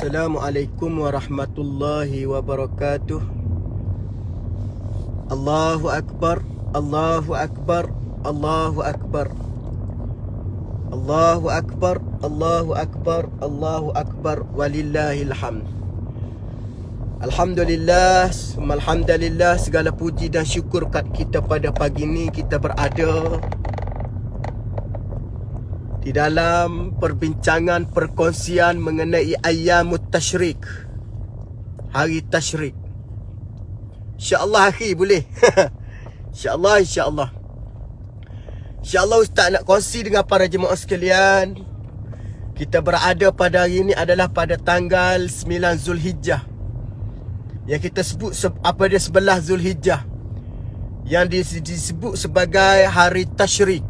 Assalamualaikum warahmatullahi wabarakatuh. Allahu Akbar, Allahu Akbar, Allahu Akbar, Allahu Akbar, Allahu Akbar, Allahu Akbar, walillahil hamd. Alhamdulillah, alhamdulillah, segala puji dan syukur kat kita pada pagi ini kita berada di dalam perbincangan perkongsian mengenai Ayyamut Tashrik, hari Tashrik. InsyaAllah akhi boleh. InsyaAllah, insyaAllah. InsyaAllah Ustaz nak kongsi dengan para jemaah sekalian. Kita berada pada hari ini adalah pada tanggal 9 Zulhijjah, yang kita sebut apa dia 11 Zulhijjah, yang disebut sebagai hari Tashrik.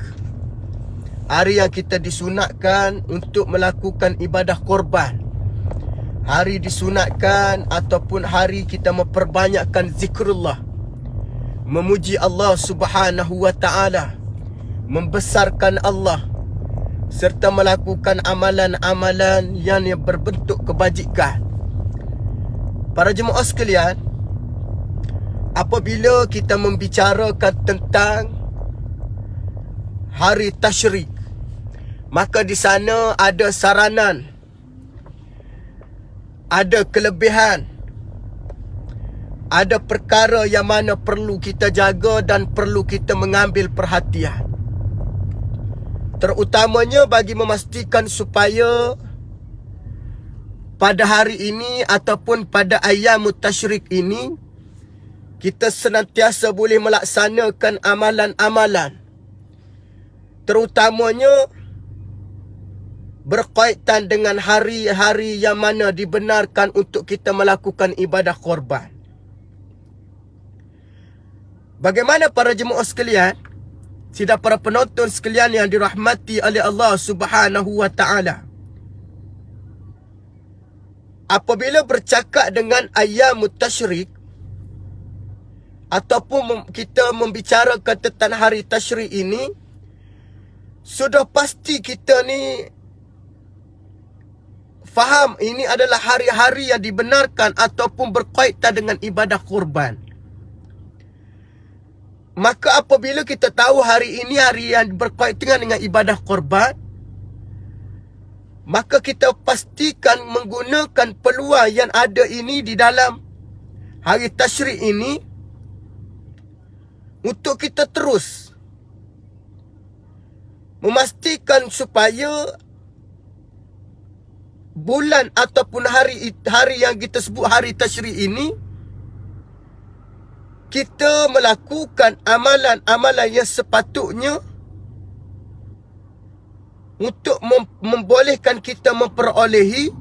Hari yang kita disunatkan untuk melakukan ibadah korban. Hari disunatkan ataupun hari kita memperbanyakkan zikrullah, memuji Allah Subhanahu wa ta'ala, membesarkan Allah, serta melakukan amalan-amalan yang berbentuk kebajikan. Para jemaah sekalian, apabila kita membicarakan tentang hari Tashrik, maka di sana ada saranan, ada kelebihan, ada perkara yang mana perlu kita jaga dan perlu kita mengambil perhatian. Terutamanya bagi memastikan supaya pada hari ini ataupun pada Ayyamut Tashrik ini kita senantiasa boleh melaksanakan amalan-amalan, terutamanya berkaitan dengan hari-hari yang mana dibenarkan untuk kita melakukan ibadah korban. Bagaimana para jemaah sekalian, sidang para penonton sekalian yang dirahmati oleh Allah Subhanahu wa ta'ala, apabila bercakap dengan Ayyamut Tashrik ataupun kita membicarakan tentang hari Tashrik ini, sudah pasti kita ni faham ini adalah hari-hari yang dibenarkan ataupun berkaitan dengan ibadah kurban. Maka apabila kita tahu hari ini hari yang berkaitan dengan ibadah kurban, maka kita pastikan menggunakan peluang yang ada ini di dalam hari Tashrik ini untuk kita terus memastikan supaya bulan ataupun hari yang kita sebut hari Tashrik ini, kita melakukan amalan-amalan yang sepatutnya untuk membolehkan kita memperolehi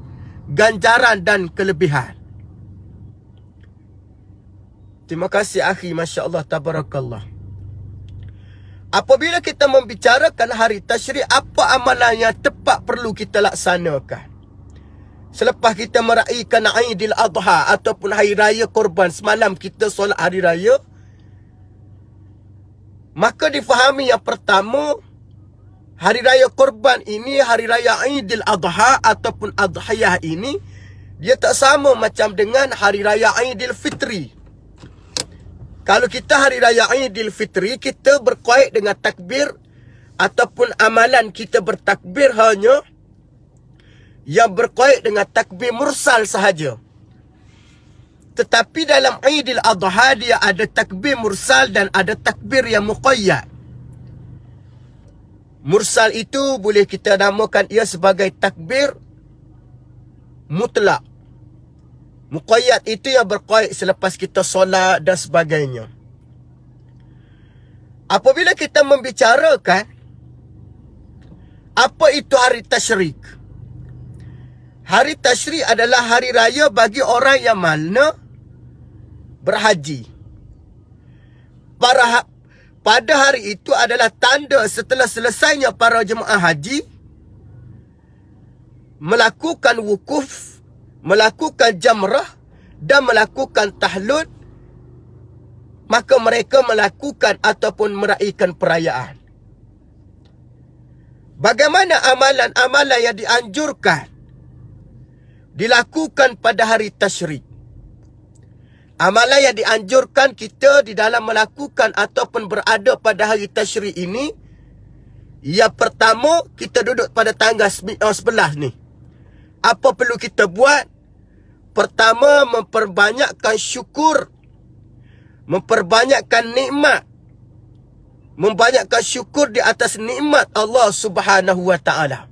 ganjaran dan kelebihan. Terima kasih akhi, Masya Allah, tabarakallah. Apabila kita membicarakan hari Tashrik, apa amalan yang tepat perlu kita laksanakan selepas kita meraihkan Aidil Adha ataupun hari raya korban? Semalam kita solat hari raya, maka difahami yang pertama, hari raya korban ini, hari raya Aidil Adha ataupun Adhiyah ini, dia tak sama macam dengan hari raya Aidil Fitri. Kalau kita hari raya Aidil Fitri, kita berkait dengan takbir ataupun amalan kita bertakbir hanya yang berkait dengan takbir mursal sahaja. Tetapi dalam Aidil Adha dia ada takbir mursal dan ada takbir yang muqayyad. Mursal itu boleh kita namakan ia sebagai takbir mutlak. Muqayyad itu yang berkait selepas kita solat dan sebagainya. Apabila kita membicarakan apa itu hari Tashrik, hari Tashrik adalah hari raya bagi orang yang mana berhaji. Pada hari itu adalah tanda setelah selesainya para jemaah haji melakukan wukuf, melakukan jamrah dan melakukan tahlul, maka mereka melakukan ataupun meraihkan perayaan. Bagaimana amalan-amalan yang dianjurkan dilakukan pada hari tasyrik. Amalan yang dianjurkan kita di dalam melakukan ataupun berada pada hari tasyrik ini, yang pertama, kita duduk pada tanggal 11 ni. Apa perlu kita buat? Pertama, memperbanyakkan syukur, memperbanyakkan nikmat, membanyakkan syukur di atas nikmat Allah Subhanahu wa ta'ala.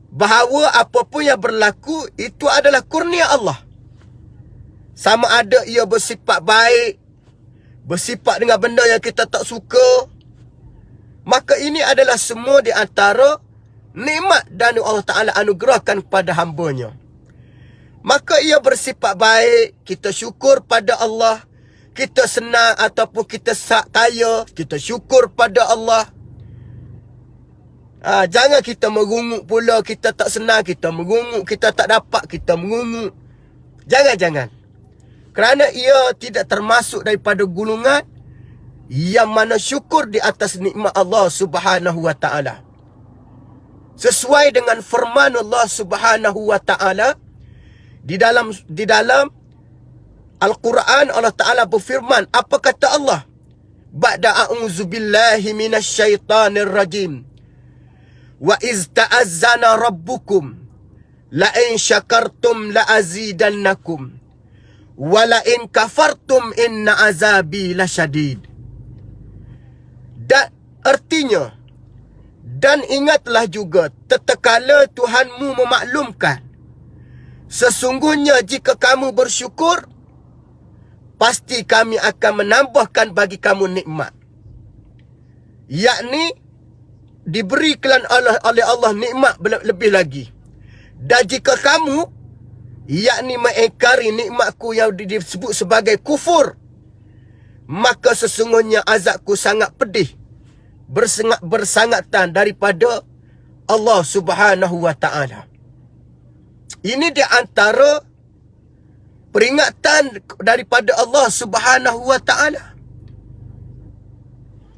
Bahawa apapun yang berlaku itu adalah kurnia Allah. Sama ada ia bersifat baik, bersifat dengan benda yang kita tak suka, maka ini adalah semua di antara nikmat dan Allah Ta'ala anugerahkan kepada hamba-Nya. Maka ia bersifat baik, kita syukur pada Allah. Kita senang ataupun kita kaya, kita syukur pada Allah. Jangan kita merunguk pula, kita tak senang, kita merunguk, kita tak dapat, kita merunguk. Jangan. Kerana ia tidak termasuk daripada golongan yang mana syukur di atas nikmat Allah Subhanahu wa ta'ala. Sesuai dengan firman Allah Subhanahu wa ta'ala di dalam Al-Quran, Allah Ta'ala berfirman, apa kata Allah? Ba'da a'udzu billahi minasyaitanir rajim. Wa iz ta'azzana rabbukum la in syakartum la azidannakum wa la in kafartum inna azabi lasyadid. Dan artinya, dan ingatlah juga tatkala Tuhanmu memaklumkan, sesungguhnya jika kamu bersyukur, pasti kami akan menambahkan bagi kamu nikmat. Yakni, diberikan oleh Allah nikmat lebih lagi. Dan jika kamu, yakni mengingkari nikmatku yang disebut sebagai kufur, maka sesungguhnya azabku sangat pedih, bersangatan daripada Allah Subhanahu wa ta'ala. Ini di antara peringatan daripada Allah Subhanahu wa ta'ala.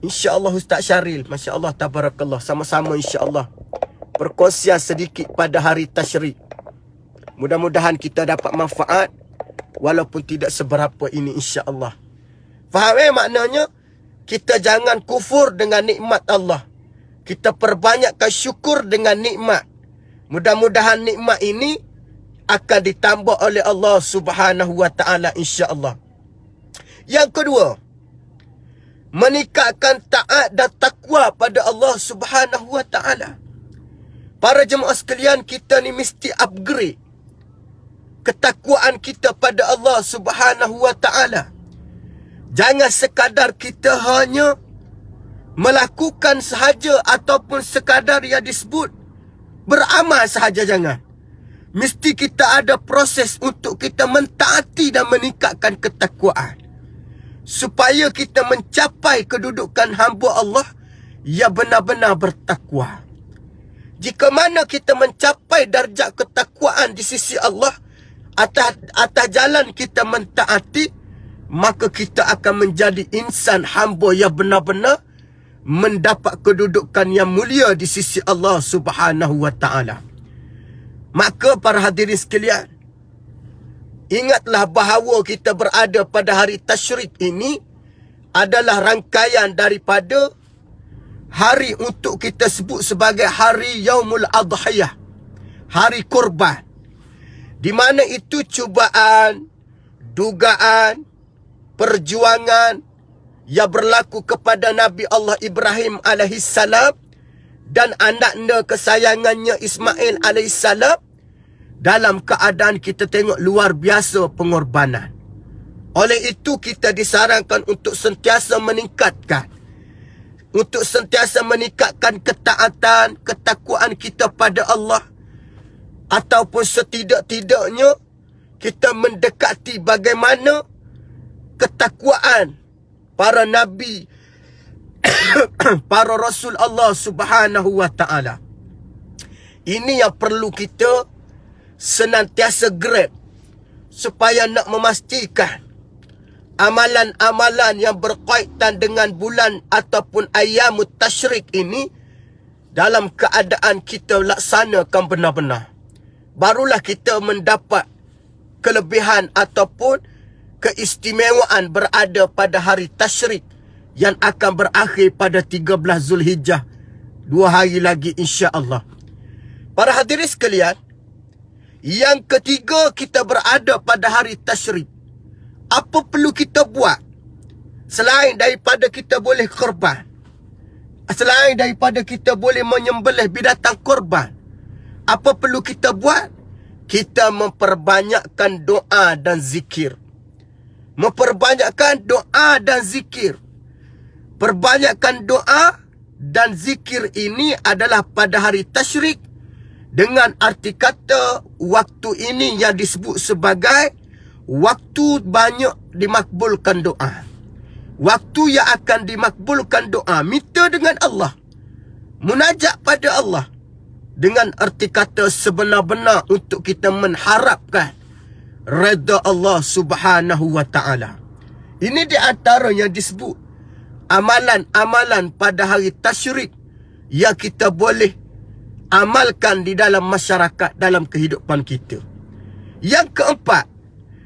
InsyaAllah Ustaz Syaril, Masya Allah, tabarakallah, sama-sama insyaAllah perkongsian sedikit pada hari tasyrik. Mudah-mudahan kita dapat manfaat, walaupun tidak seberapa ini insyaAllah. Faham maknanya? Kita jangan kufur dengan nikmat Allah. Kita perbanyakkan syukur dengan nikmat. Mudah-mudahan nikmat ini akan ditambah oleh Allah Subhanahu wa ta'ala insya-Allah. Yang kedua, meningkatkan taat dan takwa pada Allah Subhanahu wa ta'ala. Para jemaah sekalian, kita ni mesti upgrade ketakwaan kita pada Allah Subhanahu wa ta'ala. Jangan sekadar kita hanya melakukan sahaja ataupun sekadar yang disebut beramal sahaja, jangan. Mesti kita ada proses untuk kita mentaati dan meningkatkan ketakwaan, supaya kita mencapai kedudukan hamba Allah yang benar-benar bertakwa. Jika mana kita mencapai darjat ketakwaan di sisi Allah atas jalan kita mentaati, maka kita akan menjadi insan hamba yang benar-benar mendapat kedudukan yang mulia di sisi Allah Subhanahu wa ta'ala. Maka para hadirin sekalian, ingatlah bahawa kita berada pada hari tasyrik ini adalah rangkaian daripada hari untuk kita sebut sebagai hari Yaumul Adhiyah, hari korban, di mana itu cubaan, dugaan, perjuangan yang berlaku kepada Nabi Allah Ibrahim alaihissalam dan anaknya kesayangannya Ismail alaihissalam, dalam keadaan kita tengok luar biasa pengorbanan. Oleh itu kita disarankan untuk sentiasa meningkatkan ketaatan, ketakwaan kita pada Allah, ataupun setidak-tidaknya kita mendekati bagaimana ketakwaan para nabi, para rasul Allah Subhanahu wa ta'ala. Ini yang perlu kita senantiasa grab, supaya nak memastikan amalan-amalan yang berkaitan dengan bulan ataupun ayyamut tasyrik ini dalam keadaan kita laksanakan benar-benar. barulah kita mendapat kelebihan ataupun keistimewaan berada pada hari tasyrik yang akan berakhir pada 13 Zulhijjah. 2 hari lagi insya-Allah. Para hadirin sekalian, yang ketiga, kita berada pada hari tasyrik. Apa perlu kita buat? Selain daripada kita boleh korban, selain daripada kita boleh menyembelih binatang korban, apa perlu kita buat? Kita memperbanyakkan doa dan zikir. Memperbanyakkan doa dan zikir. Perbanyakkan doa dan zikir ini adalah pada hari tasyrik, dengan arti kata waktu ini yang disebut sebagai waktu banyak dimakbulkan doa. Waktu yang akan dimakbulkan doa. Minta dengan Allah, munajat pada Allah, dengan arti kata sebenar-benar untuk kita mengharapkan redha Allah Subhanahu wa ta'ala. Ini di antara yang disebut amalan-amalan pada hari tasyrik yang kita boleh amalkan di dalam masyarakat, dalam kehidupan kita. Yang keempat,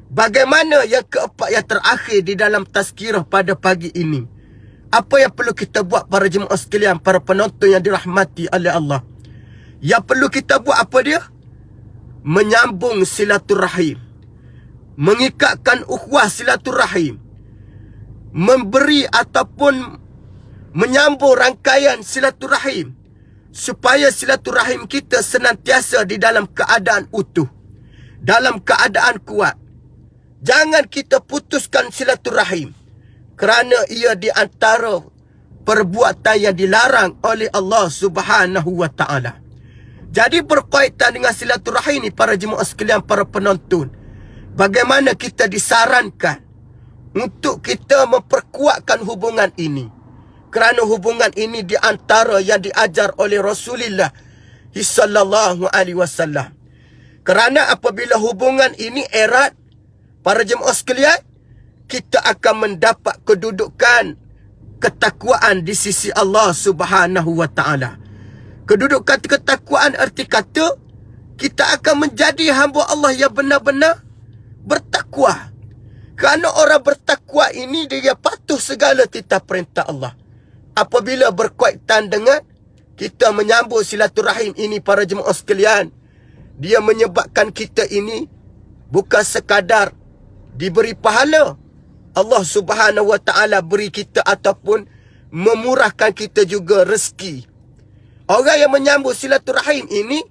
bagaimana yang keempat yang terakhir di dalam tazkirah pada pagi ini? Apa yang perlu kita buat para jemaah sekalian, para penonton yang dirahmati oleh Allah? Yang perlu kita buat apa dia? Menyambung silaturahim, mengikatkan ukhuwah silaturahim, memberi ataupun menyambung rangkaian silaturahim, supaya silaturahim kita senantiasa di dalam keadaan utuh, dalam keadaan kuat. Jangan kita putuskan silaturahim, kerana ia di antara perbuatan yang dilarang oleh Allah Subhanahu wa ta'ala. Jadi berkaitan dengan silaturahim ini, para jemaah sekalian, para penonton, bagaimana kita disarankan untuk kita memperkuatkan hubungan ini. Kerana hubungan ini di antara yang diajar oleh Rasulullah sallallahu alaihi wasallam. Kerana apabila hubungan ini erat, para jemaah sekalian, kita akan mendapat kedudukan ketakwaan di sisi Allah Subhanahu wa ta'ala. Kedudukan ketakwaan arti kata kita akan menjadi hamba Allah yang benar-benar bertakwa. Kerana orang bertakwa ini dia patuh segala titah perintah Allah. Apabila berkaitan dengan kita menyambung silaturahim ini, para jemaah sekalian, dia menyebabkan kita ini bukan sekadar diberi pahala, Allah Subhanahu wa ta'ala beri kita ataupun memurahkan kita juga rezeki. Orang yang menyambung silaturahim ini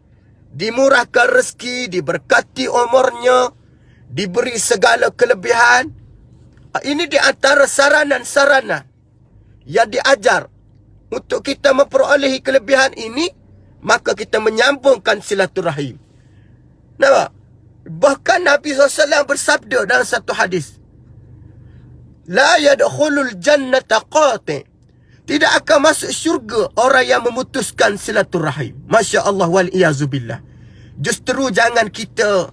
dimurahkan rezeki, diberkati umurnya, diberi segala kelebihan. Ini di antara saranan-saranan yang diajar untuk kita memperolehi kelebihan ini, maka kita menyambungkan silaturahim. Nampak? Bahkan Nabi SAW bersabda dalam satu hadis, La yadkhulul jannata qati'. Tidak akan masuk syurga orang yang memutuskan silaturahim. Masya Allah wal iyazubillah. Justru jangan kita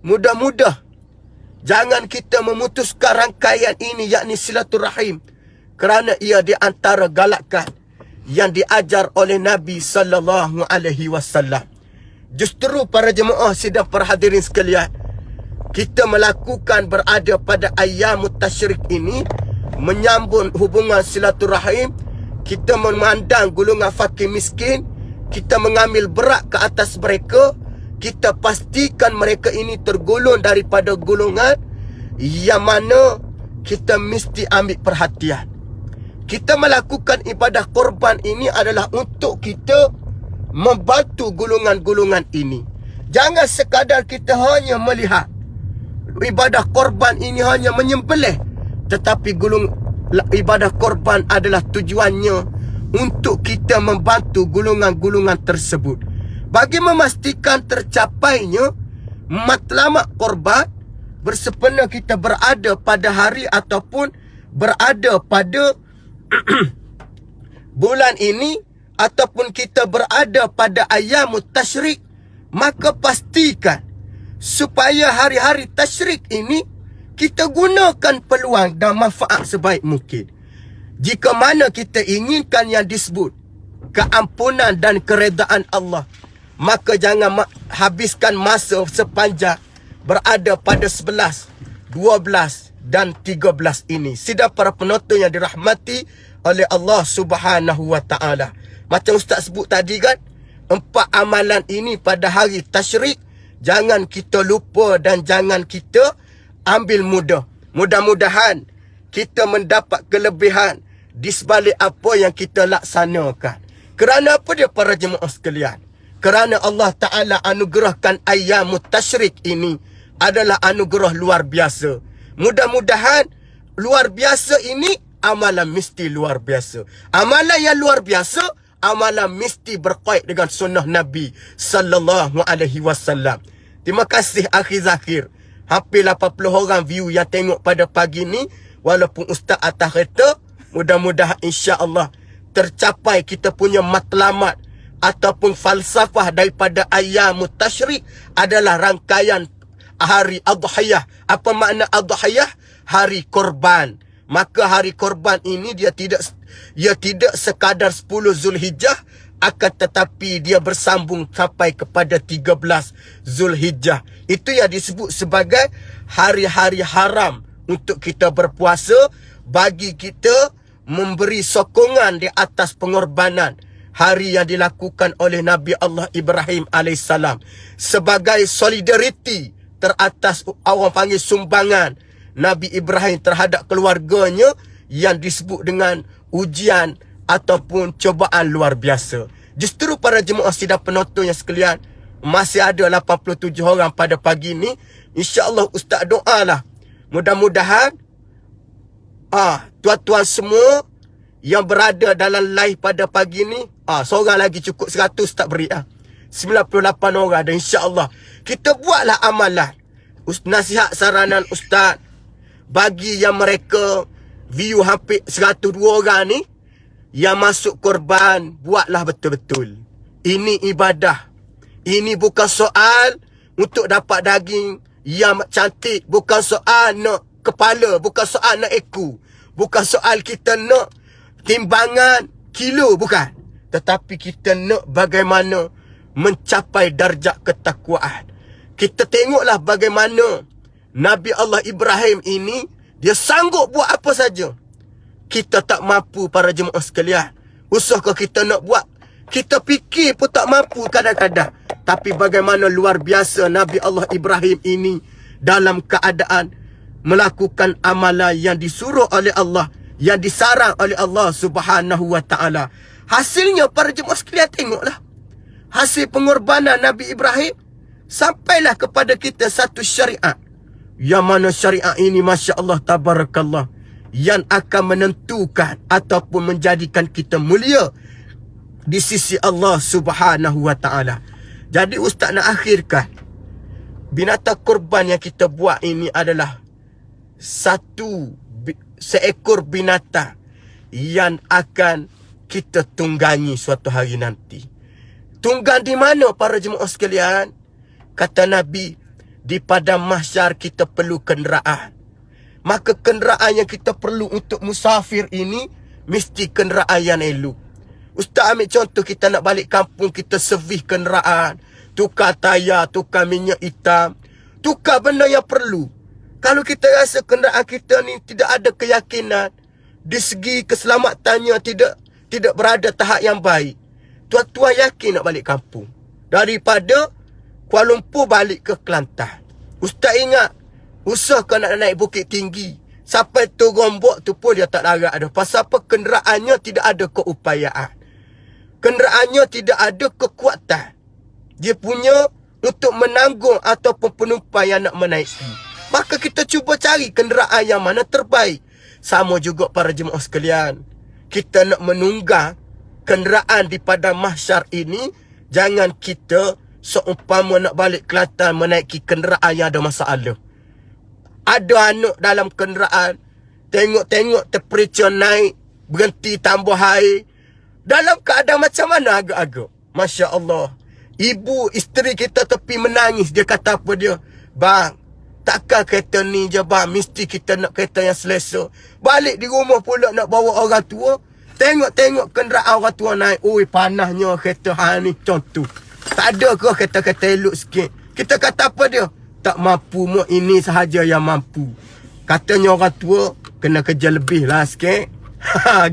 mudah-mudah, jangan kita memutuskan rangkaian ini, yakni silaturahim, kerana ia di antara galakan yang diajar oleh Nabi sallallahu alaihi wasallam. Justru para jemaah sidang para hadirin sekalian, kita melakukan berada pada ayyamut tasyrik ini, menyambung hubungan silaturahim, kita memandang golongan fakir miskin, kita mengambil berat ke atas mereka, kita pastikan mereka ini tergolong daripada golongan yang mana kita mesti ambil perhatian. Kita melakukan ibadah korban ini adalah untuk kita membantu golongan-golongan ini. Jangan sekadar kita hanya melihat ibadah korban ini hanya menyembelih, tetapi ibadah korban adalah tujuannya untuk kita membantu golongan-golongan tersebut. Bagi memastikan tercapainya matlamat korban, bersepena kita berada pada hari ataupun berada pada bulan ini, ataupun kita berada pada ayyamut tasyrik, maka pastikan supaya hari-hari tasyrik ini kita gunakan peluang dan manfaat sebaik mungkin. Jika mana kita inginkan yang disebut keampunan dan keredaan Allah, maka jangan habiskan masa sepanjang berada pada 11, 12 dan 13 ini. Sidang para penonton yang dirahmati oleh Allah Subhanahu wa taala. Macam Ustaz sebut tadi kan, 4 amalan ini pada hari tasyrik jangan kita lupa dan jangan kita ambil mudah. Mudah-mudahan kita mendapat kelebihan di sebalik apa yang kita laksanakan. Kerana apa dia para jemaah sekalian? Kerana Allah Ta'ala anugerahkan ayyamut tasyrik ini adalah anugerah luar biasa. Mudah-mudahan luar biasa ini amalan mesti luar biasa. Amalan yang luar biasa, amalan mesti berkait dengan sunnah Nabi sallallahu alaihi wasallam. Terima kasih akhi Zakir. Hampir 80 orang view yang tengok pada pagi ni. Walaupun Ustaz atas kereta, mudah-mudahan insya-Allah tercapai kita punya matlamat ataupun falsafah daripada ayyamut tasyrik adalah rangkaian hari Adhiyah. Apa makna Adhiyah? Hari korban. Maka hari korban ini dia tidak sekadar 10 Zulhijjah, akan tetapi dia bersambung sampai kepada 13 Zulhijjah. Itu yang disebut sebagai hari-hari haram untuk kita berpuasa, bagi kita memberi sokongan di atas pengorbanan hari yang dilakukan oleh Nabi Allah Ibrahim AS sebagai solidariti teratas orang panggil sumbangan Nabi Ibrahim terhadap keluarganya yang disebut dengan ujian ataupun cobaan luar biasa. Justru para jemaah sidang penonton yang sekalian, masih ada 87 orang pada pagi ni. InsyaAllah Ustaz doalah, mudah-mudahan tuan-tuan semua yang berada dalam live pada pagi ni, seorang lagi cukup 100 tak beri 98 orang. Dan insyaAllah kita buatlah amalan. Nasihat saranan Ustaz bagi yang mereka view hampir 102 orang ni yang masuk korban, buatlah betul-betul. Ini ibadah. Ini bukan soal untuk dapat daging yang cantik, bukan soal nak kepala, bukan soal nak ekor, bukan soal kita nak timbangan kilo, bukan. Tetapi kita nak bagaimana mencapai darjat ketakwaan. Kita tengoklah bagaimana Nabi Allah Ibrahim ini, dia sanggup buat apa saja. Kita tak mampu para jemaah sekalian. Usahkah kita nak buat, kita fikir pun tak mampu kadang-kadang. Tapi bagaimana luar biasa Nabi Allah Ibrahim ini dalam keadaan melakukan amalan yang disuruh oleh Allah, yang disarang oleh Allah Subhanahu wa taala. Hasilnya para jemaah sekalian tengoklah. Hasil pengorbanan Nabi Ibrahim sampailah kepada kita satu syariat. Yang mana syariat ini masya-Allah tabarakallah, yang akan menentukan ataupun menjadikan kita mulia di sisi Allah Subhanahu wa taala. Jadi Ustaz nak akhirkan, binatang korban yang kita buat ini adalah seekor binatang yang akan kita tunggangi suatu hari nanti. Tunggang di mana para jemaah sekalian? Kata Nabi, di padang mahsyar kita perlu kenderaan. Maka kenderaan yang kita perlu untuk musafir ini mesti kenderaan yang elok. Ustaz ambil contoh, kita nak balik kampung, kita servis kenderaan, tukar tayar, tukar minyak hitam, tukar benda yang perlu. Kalau kita rasa kenderaan kita ni tidak ada keyakinan, di segi keselamatannya tidak berada tahap yang baik, tuan-tuan yakin nak balik kampung daripada Kuala Lumpur balik ke Kelantan. Ustaz ingat, usahakan nak naik bukit tinggi, sampai tu Rombok tu pun dia tak larat dah. Pasal apa? Kenderaannya tidak ada keupayaan, kenderaannya tidak ada kekuatan dia punya untuk menanggung ataupun penumpang yang nak menaiki. Maka kita cuba cari kenderaan yang mana terbaik. Sama juga para jemaah sekalian, kita nak menunggang kenderaan di padang mahsyar ini, jangan kita seumpama nak balik Kelantan menaiki kenderaan yang ada masalah. Ada anak dalam kenderaan, tengok-tengok temperature naik, berhenti tambah air, dalam keadaan macam mana agak-agak. Masya Allah. Ibu isteri kita tepi menangis. Dia kata apa dia? Bang, takkan kereta ni je bang, mesti kita nak kereta yang selesa. Balik di rumah pula nak bawa orang tua, tengok-tengok kenderaan orang tua naik. Oi, panasnya kereta ni, contoh. Tak ada ke kata-kata elok sikit. Kita kata apa dia? Tak mampu mu, ini sahaja yang mampu. Katanya orang tua, kena kerja lebih lah sikit.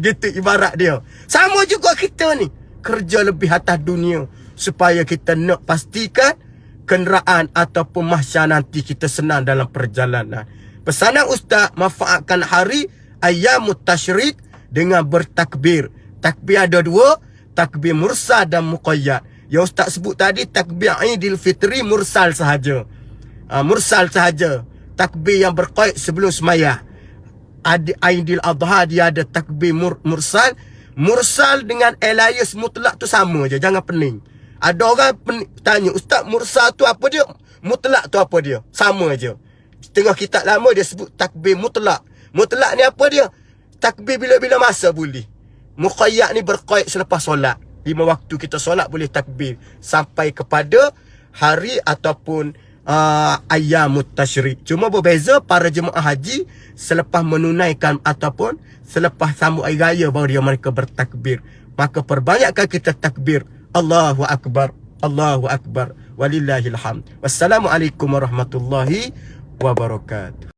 Gitu ibarat dia. Sama juga kita ni. Kerja lebih atas dunia. Supaya kita nak pastikan kenderaan ataupun mahsyar nanti kita senang dalam perjalanan. Pesanan Ustaz, manfaatkan hari Ayyamut Tasyrik dengan bertakbir. Takbir ada dua, takbir mursal dan muqayyad. Yang Ustaz sebut tadi takbir Aidilfitri mursal sahaja. Mursal sahaja. Takbir yang berqaid sebelum semaya. Aidil Adha dia ada takbir mursal. Mursal dengan elayas mutlak tu sama je, jangan pening. Ada orang tanya, Ustaz mursal tu apa dia? Mutlak tu apa dia? Sama je. Setengah kitab lama dia sebut takbir mutlak. Mutlak ni apa dia? Takbir bila-bila masa boleh. Muqayyad ni berqaid selepas solat. 5 waktu kita solat boleh takbir. Sampai kepada hari ataupun Ayyamut Tasyrik. Cuma berbeza para jemaah haji selepas menunaikan ataupun selepas sambut hari raya baru mereka bertakbir. Maka perbanyakkan kita takbir. Allahu Akbar. Allahu Akbar. Walillahilhamd. Wassalamualaikum warahmatullahi wabarakatuh.